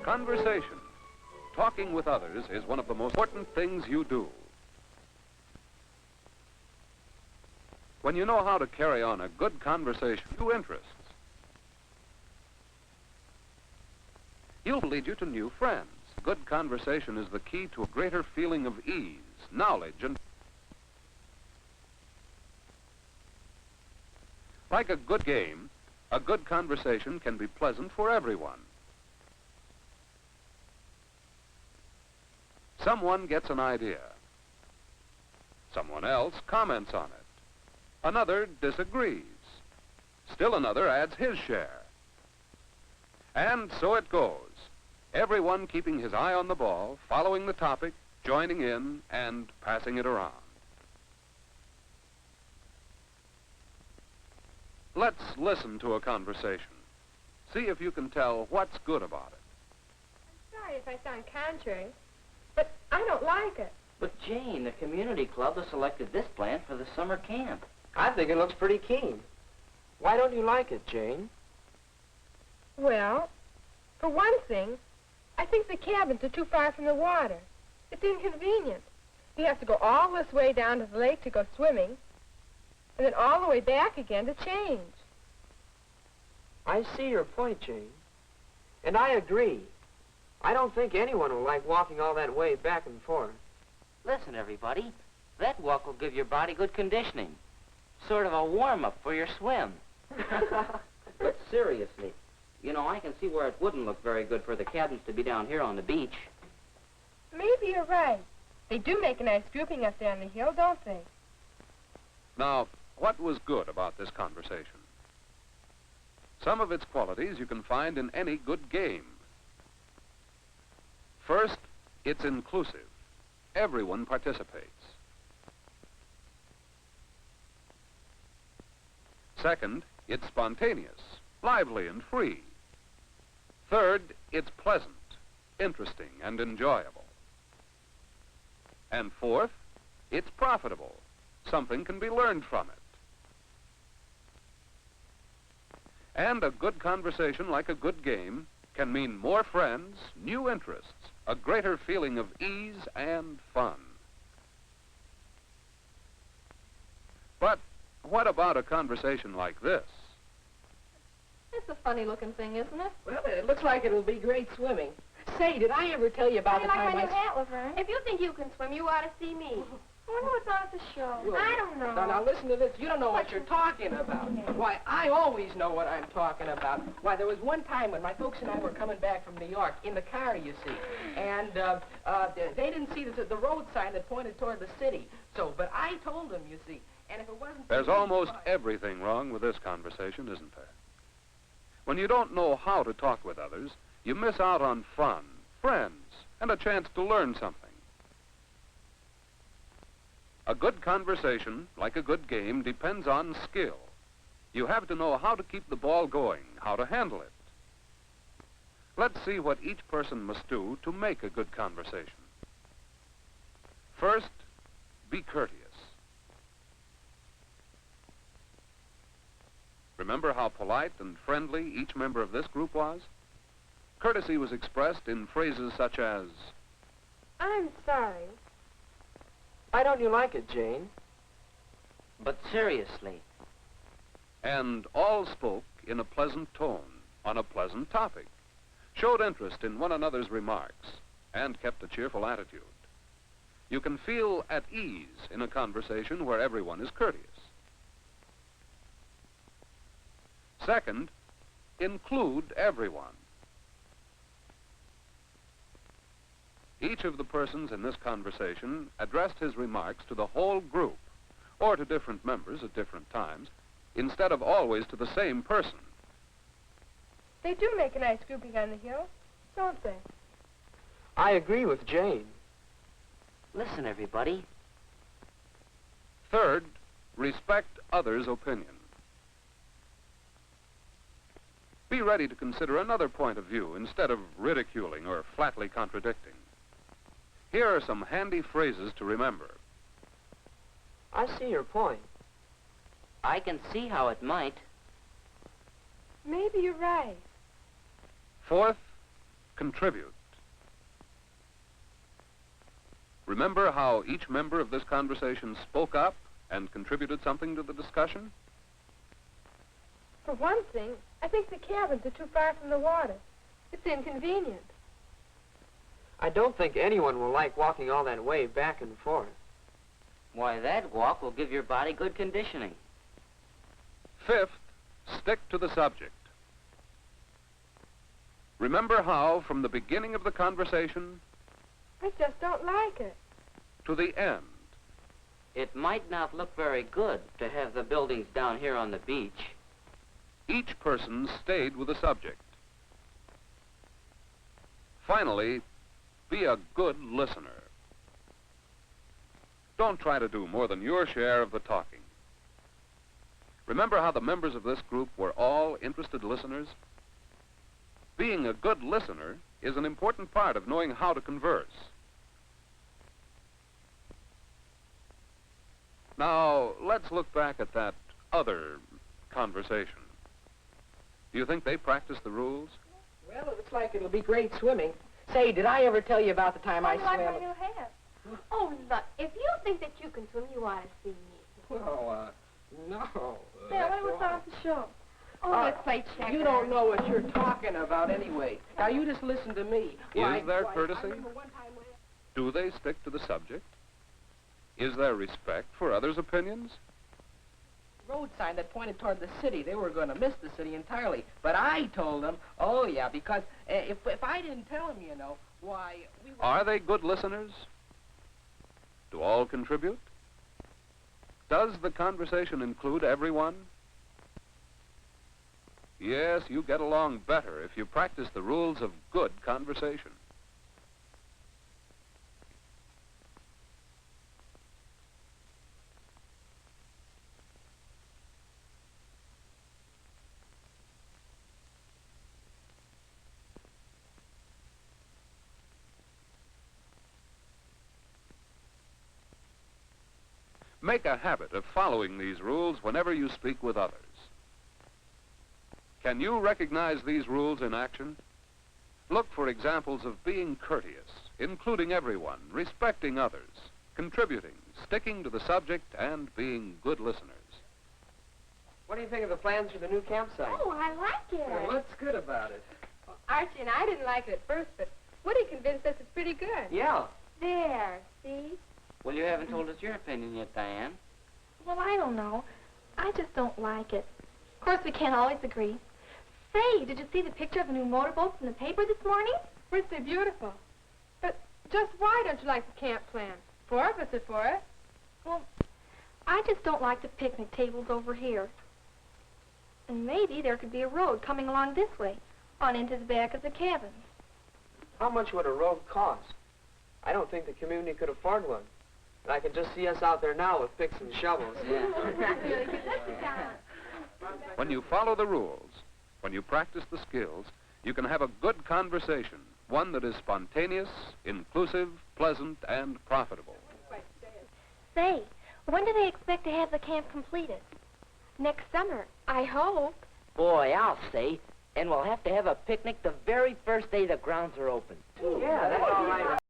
Conversation, talking with others, is one of the most important things you do. When you know how to carry on a good conversation, new interests, it'll lead you to new friends. Good conversation is the key to a greater feeling of ease, knowledge, and like a good game, a good conversation can be pleasant for everyone. Someone gets an idea. Someone else comments on it. Another disagrees. Still another adds his share. And so it goes. Everyone keeping his eye on the ball, following the topic, joining in, and passing it around. Let's listen to a conversation. See if you can tell what's good about it. I'm sorry if I sound contrary, but I don't like it. But, Jane, the community club has selected this plant for the summer camp. I think it looks pretty keen. Why don't you like it, Jane? Well, for one thing, I think the cabins are too far from the water. It's inconvenient. You have to go all this way down to the lake to go swimming, and then all the way back again to change. I see your point, Jane. And I agree. I don't think anyone will like walking all that way back and forth. Listen, everybody, that walk will give your body good conditioning. Sort of a warm-up for your swim. But seriously, you know, I can see where it wouldn't look very good for the cabins to be down here on the beach. Maybe you're right. They do make a nice grouping up there on the hill, don't they? Now, what was good about this conversation? Some of its qualities you can find in any good game. First, it's inclusive. Everyone participates. Second, it's spontaneous, lively and free. Third, it's pleasant, interesting and enjoyable. And fourth, it's profitable. Something can be learned from it. And a good conversation, like a good game, can mean more friends, new interests, a greater feeling of ease and fun. But what about a conversation like this? It's a funny-looking thing, isn't it? Well, it looks like it'll be great swimming. Say, did I ever tell you about the time I... hat, Laverne. If you think you can swim, you ought to see me. I wonder what's on at the show. Well, I don't know. Now, listen to this. You don't know what you're talking about. Why, I always know what I'm talking about. Why, there was one time when my folks and I were coming back from New York in the car, you see, and they didn't see the road sign that pointed toward the city. So, but I told them, you see, and if it wasn't... There's almost everything wrong with this conversation, isn't there? When you don't know how to talk with others, you miss out on fun, friends, and a chance to learn something. A good conversation, like a good game, depends on skill. You have to know how to keep the ball going, how to handle it. Let's see what each person must do to make a good conversation. First, be courteous. Remember how polite and friendly each member of this group was? Courtesy was expressed in phrases such as, I'm sorry. Why don't you like it, Jane? But seriously. and all spoke in a pleasant tone on a pleasant topic, showed interest in one another's remarks, and kept a cheerful attitude. You can feel at ease in a conversation where everyone is courteous. Second, include everyone. Each of the persons in this conversation addressed his remarks to the whole group, or to different members at different times, instead of always to the same person. They do make a nice grouping on the hill, don't they? I agree with Jane. Listen, everybody. Third, respect others' opinion. Be ready to consider another point of view instead of ridiculing or flatly contradicting. Here are some handy phrases to remember. I see your point. I can see how it might. Maybe you're right. Fourth, contribute. Remember how each member of this conversation spoke up and contributed something to the discussion? For one thing, I think the cabins are too far from the water. It's inconvenient. I don't think anyone will like walking all that way back and forth. Why, that walk will give your body good conditioning. Fifth, stick to the subject. Remember how, from the beginning of the conversation I just don't like it. to the end, It might not look very good to have the buildings down here on the beach. each person stayed with the subject. Finally, be a good listener. Don't try to do more than your share of the talking. Remember how the members of this group were all interested listeners? Being a good listener is an important part of knowing how to converse. Now, let's look back at that other conversation. Do you think they practiced the rules? Well, it looks like it'll be great swimming. Say, did I ever tell you about the time I like swam? my new hat. Oh, look, if you think that you can swim, you ought to see me. Well, no. Yeah, that's what was wrong. on the show? Oh, Uh, let's play checkers. You don't know what you're talking about anyway. Now, you just listen to me. Is there I courtesy? remember one time when... Do they stick to the subject? Is there respect for others' opinions? road sign that pointed toward the city. They were going to miss the city entirely. But I told them, oh, yeah, because if I didn't tell them, you know, why... we were... Are they good listeners? Do all contribute? Does the conversation include everyone? Yes, you get along better if you practice the rules of good conversation. Make a habit of following these rules whenever you speak with others. Can you recognize these rules in action? Look for examples of being courteous, including everyone, respecting others, contributing, sticking to the subject, and being good listeners. What do you think of the plans for the new campsite? Oh, I like it. Well, what's good about it? Well, Archie and I didn't like it at first, but Woody convinced us it's pretty good. Yeah. There, see? Well, you haven't told us your opinion yet, Diane. Well, I don't know. I just don't like it. Of course, we can't always agree. Say, did you see the picture of the new motorboats in the paper this morning? Weren't they beautiful? But just why don't you like the camp plan? Four of us are for it. Well, I just don't like the picnic tables over here. And maybe there could be a road coming along this way, on into the back of the cabins. How much would a road cost? I don't think the community could afford one. And I can just see us out there now with picks and shovels. When you follow the rules, when you practice the skills, you can have a good conversation, one that is spontaneous, inclusive, pleasant, and profitable. Say, when do they expect to have the camp completed? Next summer, I hope. Boy, I'll say. And we'll have to have a picnic the very first day the grounds are open. Yeah, that's all right.